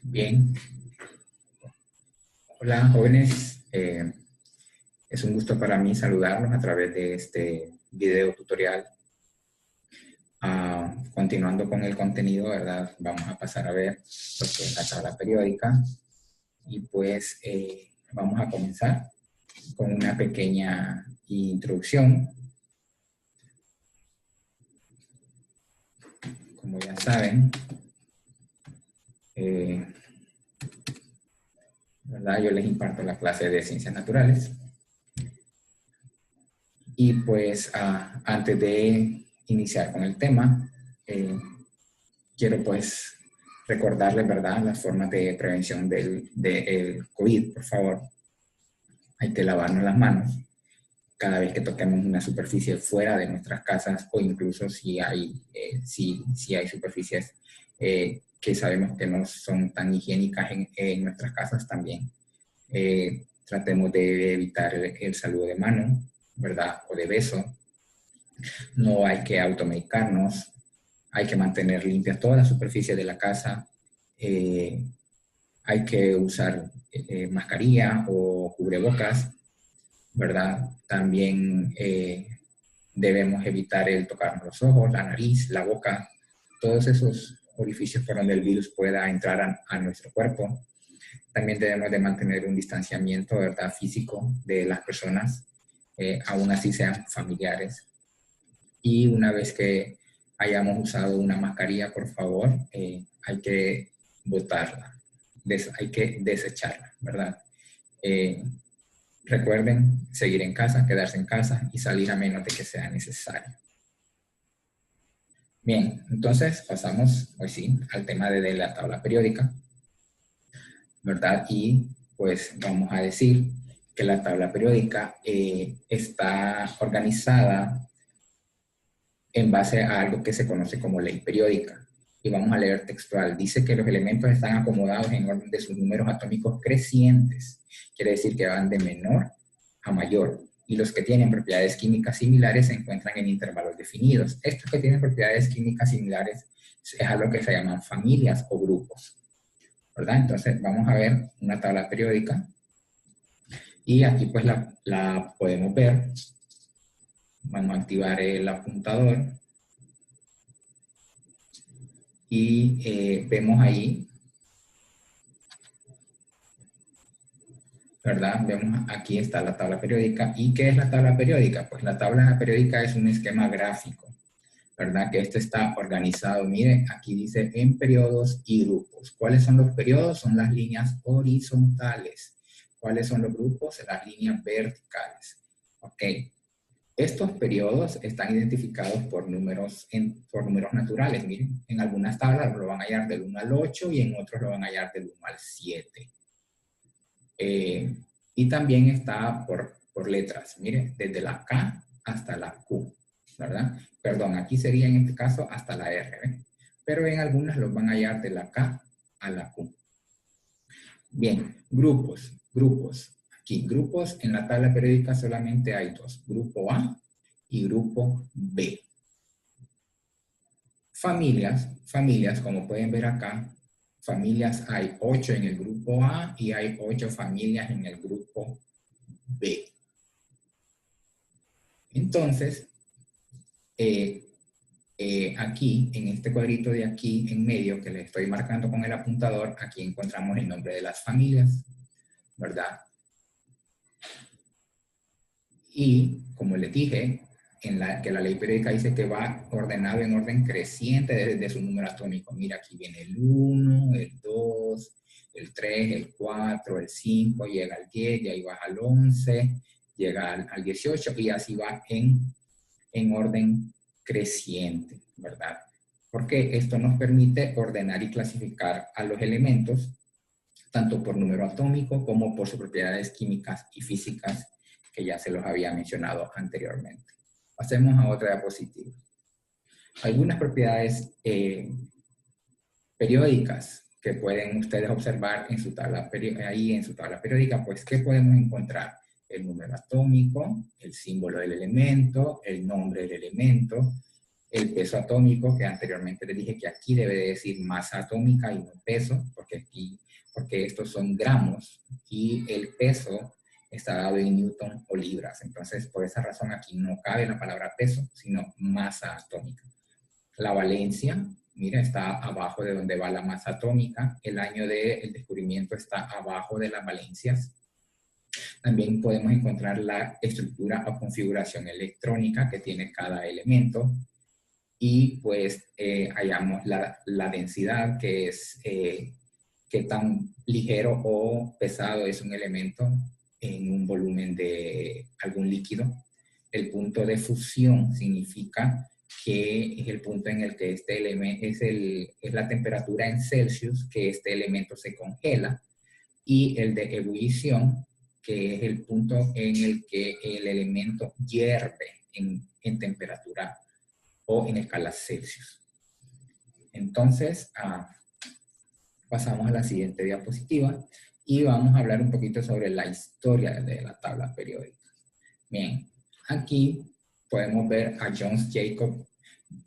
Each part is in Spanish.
Bien, hola jóvenes, es un gusto para mí saludarlos a través de este video tutorial. Continuando con el contenido, ¿verdad? Vamos a pasar a ver lo que es la tabla periódica y pues vamos a comenzar con una pequeña introducción. Como ya saben, ¿verdad? Yo les imparto la clase de Ciencias Naturales. Y pues antes de iniciar con el tema, quiero pues recordarles, ¿verdad?, las formas de prevención del COVID, por favor. Hay que lavarnos las manos cada vez que toquemos una superficie fuera de nuestras casas o incluso si hay superficies que sabemos que no son tan higiénicas en nuestras casas también. Tratemos de evitar el saludo de mano, ¿verdad?, o de beso. No hay que automedicarnos, hay que mantener limpias todas las superficies de la casa, hay que usar mascarilla o cubrebocas, ¿verdad? También debemos evitar el tocarnos los ojos, la nariz, la boca, todos esos orificios por donde el virus pueda entrar a nuestro cuerpo. También debemos de mantener un distanciamiento, ¿verdad?, físico de las personas, aún así sean familiares. Y una vez que hayamos usado una mascarilla, por favor, hay que botarla, hay que desecharla, ¿verdad? Recuerden seguir en casa, quedarse en casa y salir a menos de que sea necesario. Bien, entonces pasamos, hoy sí, al tema de la tabla periódica, ¿verdad? Y pues vamos a decir que la tabla periódica está organizada en base a algo que se conoce como ley periódica. Y vamos a leer textual. Dice que los elementos están acomodados en orden de sus números atómicos crecientes. Quiere decir que van de menor a mayor. Y los que tienen propiedades químicas similares se encuentran en intervalos definidos. Estos que tienen propiedades químicas similares es a lo que se llaman familias o grupos, ¿verdad? Entonces vamos a ver una tabla periódica. Y aquí pues la podemos ver. Vamos a activar el apuntador. Y vemos ahí, ¿verdad? Vemos aquí está la tabla periódica. ¿Y qué es la tabla periódica? Pues la tabla periódica es un esquema gráfico, ¿verdad? Que esto está organizado. Miren, aquí dice en periodos y grupos. ¿Cuáles son los periodos? Son las líneas horizontales. ¿Cuáles son los grupos? Las líneas verticales. Ok. Estos periodos están identificados por números naturales. Miren, en algunas tablas lo van a hallar del 1 al 8 y en otros lo van a hallar del 1 al 7. Y también está por letras. Miren, desde la K hasta la Q, ¿verdad? Perdón, aquí sería en este caso hasta la R, ¿ven? Pero en algunas los van a hallar de la K a la Q. Bien, grupos. Aquí, grupos en la tabla periódica solamente hay dos. Grupo A y grupo B. Familias, como pueden ver acá, familias hay 8 en el grupo A y hay 8 familias en el grupo B. Entonces, aquí, en este cuadrito de aquí en medio que le estoy marcando con el apuntador, aquí encontramos el nombre de las familias, ¿verdad? Y, como les dije, que la ley periódica dice que va ordenado en orden creciente desde su número atómico. Mira, aquí viene el 1, el 2, el 3, el 4, el 5, llega al 10, y ahí baja al 11, llega al 18 y así va en orden creciente, ¿verdad? Porque esto nos permite ordenar y clasificar a los elementos tanto por número atómico como por sus propiedades químicas y físicas que ya se los había mencionado anteriormente. Pasemos a otra diapositiva. Algunas propiedades periódicas que pueden ustedes observar en su tabla periódica, pues ¿qué podemos encontrar? El número atómico, el símbolo del elemento, el nombre del elemento, el peso atómico, que anteriormente les dije que aquí debe de decir masa atómica y no peso, porque estos son gramos, y el peso está dado en newton o libras. Entonces, por esa razón aquí no cabe la palabra peso, sino masa atómica. La valencia, mira, está abajo de donde va la masa atómica. El año del descubrimiento está abajo de las valencias. También podemos encontrar la estructura o configuración electrónica que tiene cada elemento. Y pues hallamos la densidad, que es qué tan ligero o pesado es un elemento en un volumen de algún líquido. El punto de fusión significa que es el punto en el que este elemento es la temperatura en Celsius que este elemento se congela, y el de ebullición, que es el punto en el que el elemento hierve en temperatura o en escala Celsius. Entonces, pasamos a la siguiente diapositiva y vamos a hablar un poquito sobre la historia de la tabla periódica. Bien, aquí podemos ver a Jöns Jacob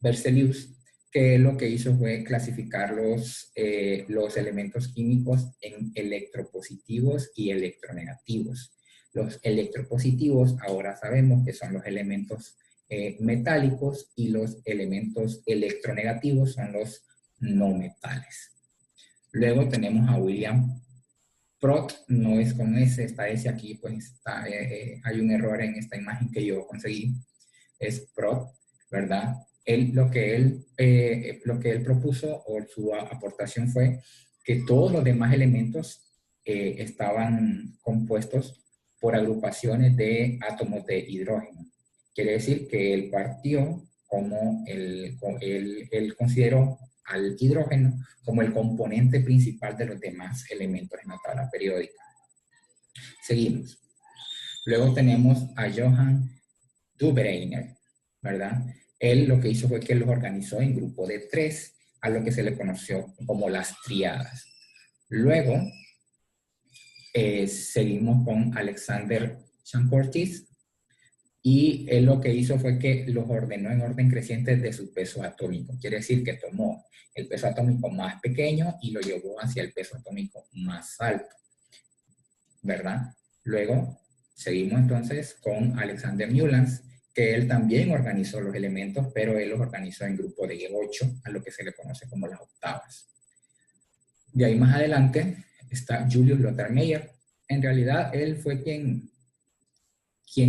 Berzelius, que lo que hizo fue clasificar los elementos químicos en electropositivos y electronegativos. Los electropositivos ahora sabemos que son los elementos metálicos, y los elementos electronegativos son los no metales. Luego tenemos a William Prot, no es con S, está S aquí, pues hay un error en esta imagen que yo conseguí, es Prot, ¿verdad? Lo que él propuso, o su aportación, fue que todos los demás elementos estaban compuestos por agrupaciones de átomos de hidrógeno. Quiere decir que él partió como él consideró al hidrógeno como el componente principal de los demás elementos en la tabla periódica. Seguimos. Luego tenemos a Johann Dubreiner, ¿verdad? Él lo que hizo fue que los organizó en grupo de 3, a lo que se le conoció como las tríadas. Luego, seguimos con Alexander Champortis, y él lo que hizo fue que los ordenó en orden creciente de su peso atómico. Quiere decir que tomó el peso atómico más pequeño y lo llevó hacia el peso atómico más alto, ¿verdad? Luego, seguimos entonces con Alexander Newlands, que él también organizó los elementos, pero él los organizó en grupo de 8, a lo que se le conoce como las octavas. De ahí más adelante está Julius Lothar Meyer. En realidad, él fue quien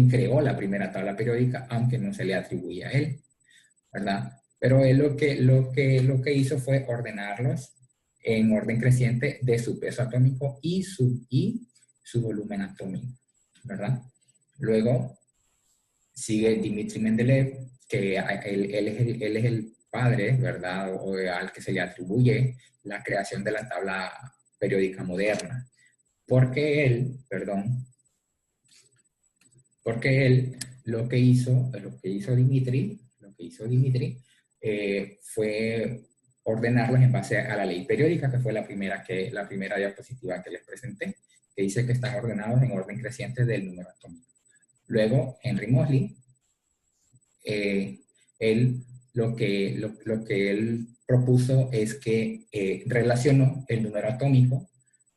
creó la primera tabla periódica, aunque no se le atribuye a él, ¿verdad? Pero él lo que hizo fue ordenarlos en orden creciente de su peso atómico y su volumen atómico, ¿verdad? Luego sigue Dmitri Mendeleev, que él es el padre, ¿verdad? O al que se le atribuye la creación de la tabla periódica moderna. Porque él lo que hizo Dmitri fue ordenarlos en base a la ley periódica, que fue la primera diapositiva que les presenté, que dice que están ordenados en orden creciente del número atómico. Luego, Henry Moseley, lo que él propuso es que relacionó el número atómico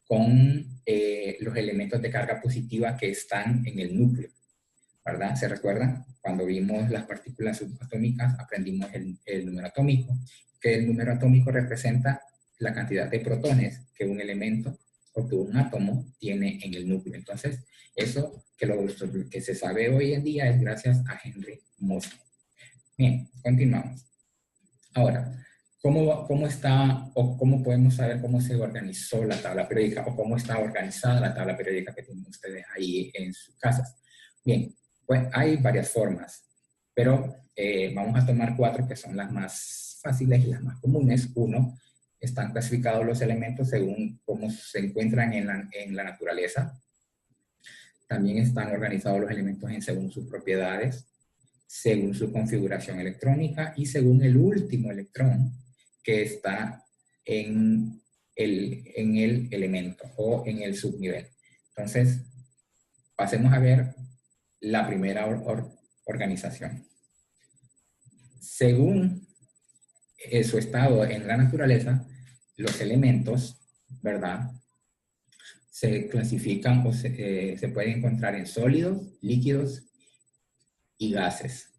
con los elementos de carga positiva que están en el núcleo, ¿verdad? ¿Se recuerdan? Cuando vimos las partículas subatómicas, aprendimos el número atómico, que el número atómico representa la cantidad de protones que un elemento o que un átomo tiene en el núcleo. Entonces, eso que se sabe hoy en día es gracias a Henry Moseley. Bien, continuamos. Ahora, ¿cómo está, o cómo podemos saber cómo se organizó la tabla periódica, o cómo está organizada la tabla periódica que tienen ustedes ahí en sus casas? Bien, pues hay varias formas, pero vamos a tomar 4 que son las más fáciles y las más comunes. 1, están clasificados los elementos según cómo se encuentran en la naturaleza. También están organizados los elementos según sus propiedades, según su configuración electrónica y según el último electrón que está en el elemento o en el subnivel. Entonces, pasemos a ver la primera organización. según su estado en la naturaleza, los elementos, ¿verdad?, se clasifican o se pueden encontrar en sólidos, líquidos y gases.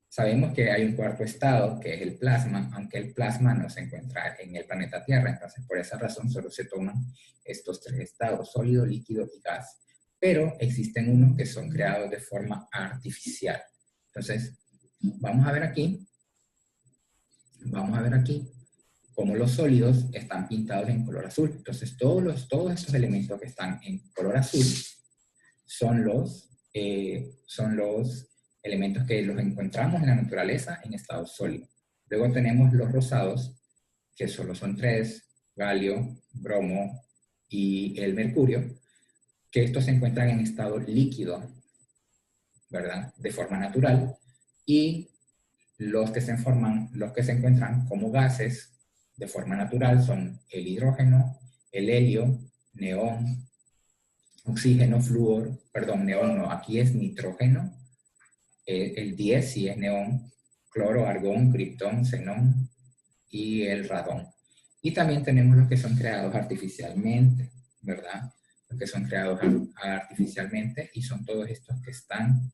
Sabemos que hay un cuarto estado, que es el plasma, aunque el plasma no se encuentra en el planeta Tierra. Entonces, por esa razón, solo se toman estos tres estados, sólido, líquido y gas. Pero existen unos que son creados de forma artificial. Entonces, vamos a ver aquí cómo los sólidos están pintados en color azul. Entonces, todos estos elementos que están en color azul son los elementos que los encontramos en la naturaleza en estado sólido. Luego tenemos los rosados, que solo son tres: galio, bromo y el mercurio, que estos se encuentran en estado líquido, ¿verdad?, de forma natural. Y los que se encuentran como gases de forma natural son el hidrógeno, el helio, neón, oxígeno, flúor, perdón, neón no, aquí es nitrógeno, el 10 sí es neón, cloro, argón, criptón, xenón y el radón. Y también tenemos los que son creados artificialmente, ¿verdad? Los que son creados artificialmente, y son todos estos que están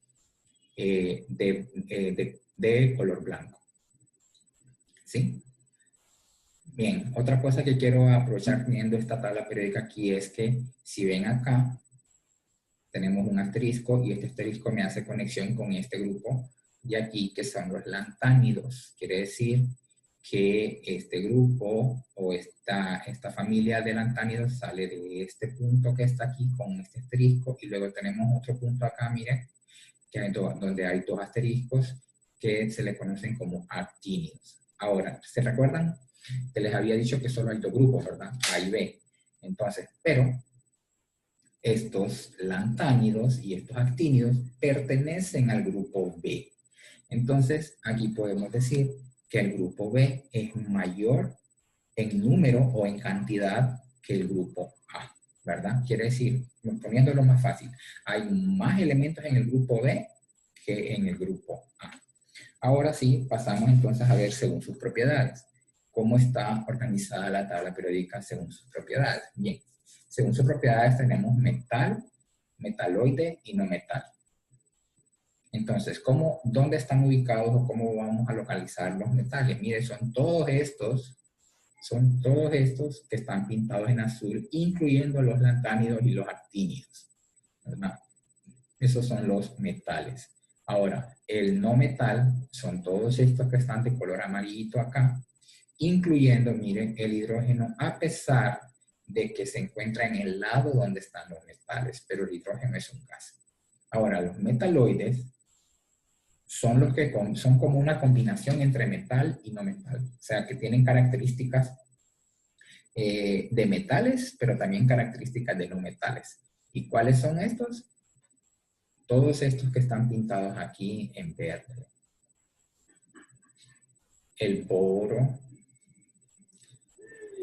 de color blanco. ¿Sí? Bien, otra cosa que quiero aprovechar viendo esta tabla periódica aquí es que, si ven acá, tenemos un asterisco, y este asterisco me hace conexión con este grupo de aquí, que son los lantánidos. Quiere decir que este grupo o esta familia de lantánidos sale de este punto que está aquí con este asterisco, y luego tenemos otro punto acá, miren, que donde hay dos asteriscos que se le conocen como actínidos. Ahora, ¿se recuerdan? Que les había dicho que solo hay dos grupos, ¿verdad? A y B. Entonces, pero estos lantánidos y estos actínidos pertenecen al grupo B. Entonces, aquí podemos decir que el grupo B es mayor en número o en cantidad que el grupo A, ¿verdad? Quiere decir, poniéndolo más fácil, hay más elementos en el grupo B que en el grupo A. Ahora sí, pasamos entonces a ver según sus propiedades. ¿Cómo está organizada la tabla periódica según sus propiedades? Bien, según sus propiedades tenemos metal, metaloide y no metal. Entonces, ¿dónde están ubicados o cómo vamos a localizar los metales? Mire, son todos estos que están pintados en azul, incluyendo los lantánidos y los actínidos, ¿verdad? Esos son los metales. Ahora, el no metal son todos estos que están de color amarillito acá, incluyendo, miren, el hidrógeno, a pesar de que se encuentra en el lado donde están los metales, pero el hidrógeno es un gas. Ahora, los metaloides son los que son como una combinación entre metal y no metal, o sea, que tienen características de metales, pero también características de no metales. ¿Y cuáles son estos? Todos estos que están pintados aquí en verde. El boro,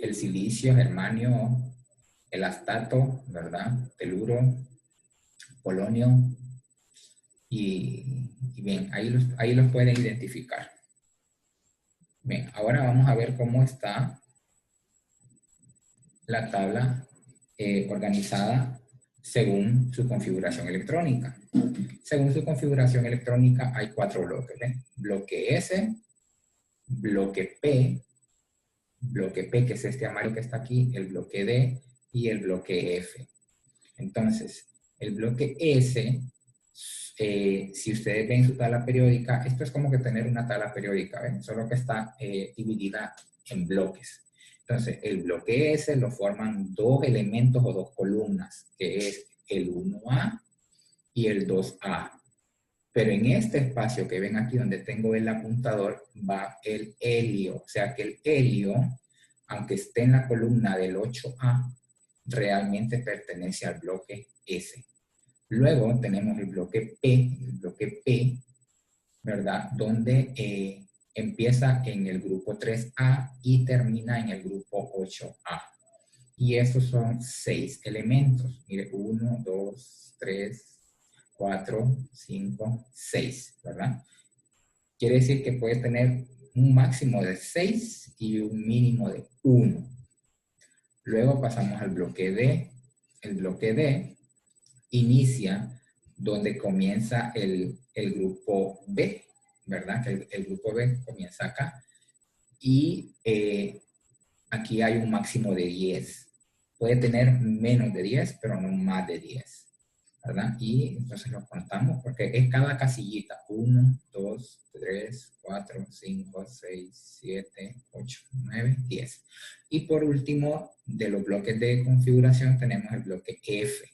el silicio, germanio, el astato, ¿verdad? Teluro, polonio, y bien, ahí los pueden identificar. Bien, ahora vamos a ver cómo está la tabla organizada según su configuración electrónica. Según su configuración electrónica hay 4 bloques, ¿eh? Bloque S, bloque P, que es este amarillo que está aquí, el bloque D y el bloque F. Entonces, el bloque S, si ustedes ven su tabla periódica, esto es como que tener una tabla periódica, ¿ven? Solo que está dividida en bloques. Entonces, el bloque S lo forman 2 elementos o 2 columnas, que es el 1A y el 2A. Pero en este espacio que ven aquí donde tengo el apuntador, va el helio. O sea que el helio, aunque esté en la columna del 8A, realmente pertenece al bloque S. Luego tenemos el bloque P, ¿verdad? Donde empieza en el grupo 3A y termina en el grupo 8A. Y estos son 6 elementos. Mire, 1, 2, 3, 4, 5, 6, ¿verdad? quiere decir que puede tener un máximo de 6 y un mínimo de 1. Luego pasamos al bloque D. El bloque D inicia donde comienza el grupo B, ¿verdad? Que el grupo B comienza acá. Y aquí hay un máximo de 10. Puede tener menos de 10, pero no más de 10, ¿verdad? Y entonces lo contamos porque es cada casillita. 1, 2, 3, 4, 5, 6, 7, 8, 9, 10. Y por último, de los bloques de configuración tenemos el bloque F.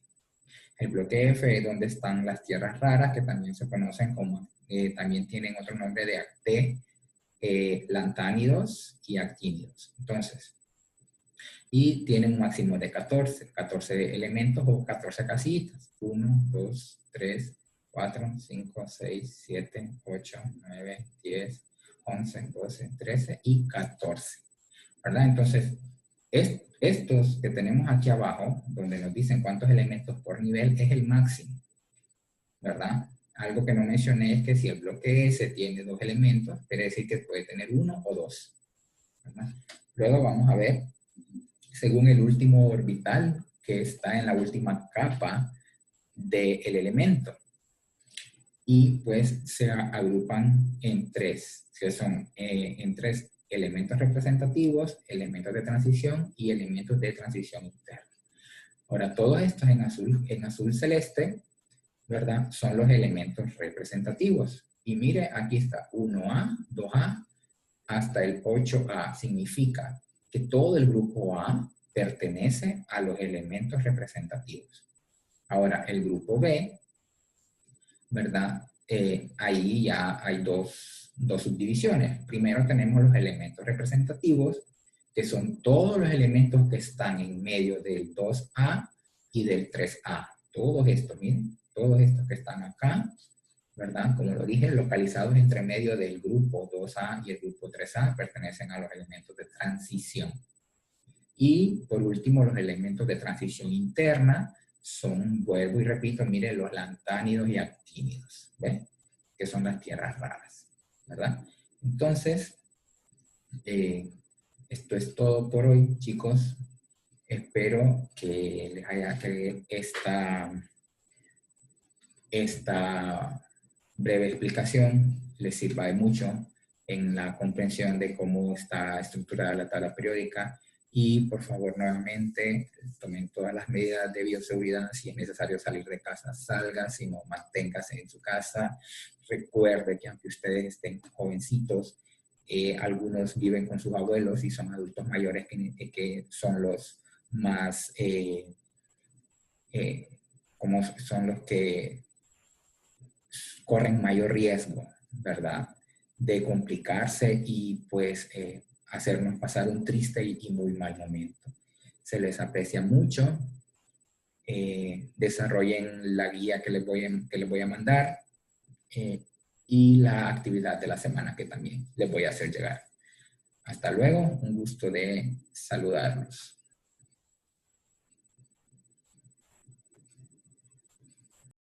El bloque F es donde están las tierras raras, que también se conocen como, también tienen otro nombre de lantánidos y actínidos. Entonces, y tienen un máximo de 14 elementos o 14 casillitas. 1, 2, 3, 4, 5, 6, 7, 8, 9, 10, 11, 12, 13 y 14. ¿Verdad? Entonces, estos que tenemos aquí abajo, donde nos dicen cuántos elementos por nivel, es el máximo, ¿verdad? Algo que no mencioné es que si el bloque S tiene 2 elementos, quiere decir que puede tener 1 o 2. ¿Verdad? Luego vamos a ver, según el último orbital, que está en la última capa del elemento. Y pues se agrupan en 3, que son en 3 elementos representativos, elementos de transición y elementos de transición interna. Ahora, todos estos en azul celeste, ¿verdad? Son los elementos representativos. Y mire, aquí está 1A, 2A, hasta el 8A. Significa que todo el grupo A pertenece a los elementos representativos. Ahora, el grupo B, ¿verdad? Ahí ya hay dos subdivisiones. Primero tenemos los elementos representativos, que son todos los elementos que están en medio del 2A y del 3A. Todos estos, miren, todos estos que están acá, ¿verdad? Como lo dije, localizados entre medio del grupo 2A y el grupo 3A, pertenecen a los elementos de transición. Y por último, los elementos de transición interna son, vuelvo y repito, miren, los lantánidos y actínidos, ¿ves? Que son las tierras raras, ¿verdad? Entonces, esto es todo por hoy, chicos. Espero que les haya que esta breve explicación les sirva de mucho en la comprensión de cómo está estructurada la tabla periódica. Y por favor, nuevamente, tomen todas las medidas de bioseguridad. Si es necesario salir de casa, salga. Si no, manténgase en su casa. Recuerde que aunque ustedes estén jovencitos, algunos viven con sus abuelos y son adultos mayores que son los más, como son los que corren mayor riesgo, ¿verdad? De complicarse y pues hacernos pasar un triste y muy mal momento. Se les aprecia mucho. Desarrollen la guía que les voy a mandar y la actividad de la semana que también les voy a hacer llegar. Hasta luego, un gusto de saludarlos.